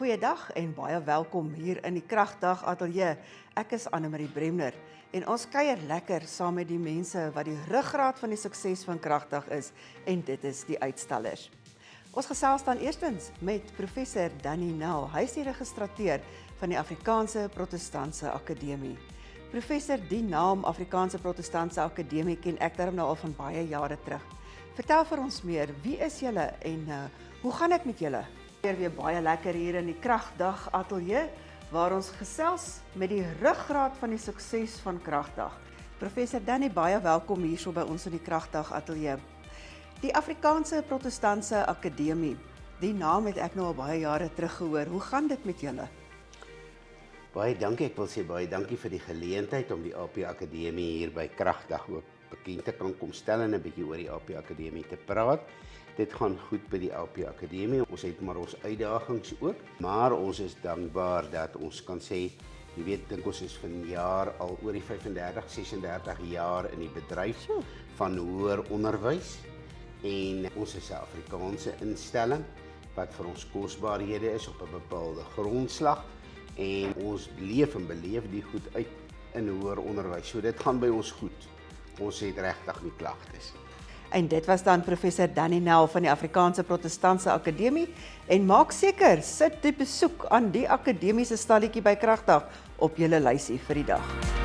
Goeiedag en baie welkom hier in die Kragdag Ateljee. Ek is Annemarie Bremner en ons kuier lekker saam met die mense wat die ruggraat van die sukses van Kragdag is en dit is die uitstallers. Ons gesels dan eerstens met professor Danny Nel. Hy is die registrateur van die Afrikaanse Protestantse Akademie. Professor, die naam Afrikaanse Protestantse Akademie ken ek daarom nou al van baie jare terug. Vertel vir ons meer, wie is julle en hoe gaan dit met julle? Weer baie lekker hier in die Kragdag Ateljee, waar ons gesels met die ruggraat van die sukses van Kragdag. Professor Danny, baie welkom hier so by ons in die Kragdag Ateljee. Die Afrikaanse Protestantse Akademie, die naam het ek nou al baie jare terug gehoor. Hoe gaan dit met julle? Baie dankie, ek wil sê baie dankie vir die geleentheid om die AP Akademie hier by Kragdag ook bekend te kan kom stel en 'n bietjie oor die AP Akademie te praat. Dit gaan goed by die AP Akademie. Ons het maar ons uitdagings ook, maar ons is dankbaar dat ons kan sê, jy weet, dink ons is vanjaar al oor die 35, 36 jaar in die bedryf van hoër onderwys en ons is 'n Afrikaanse instelling wat vir ons kosbarehede is op 'n bepaalde grondslag en ons leef en beleef die goed uit in hoër onderwys. So dit gaan by ons goed. Ons het regtig nie klagtes. En dit was dan professor Danny Nel van die Afrikaanse Protestantse Akademie en maak seker, sit die besoek aan die akademiese stalletjie by Kragdag op julle lysie vir die dag.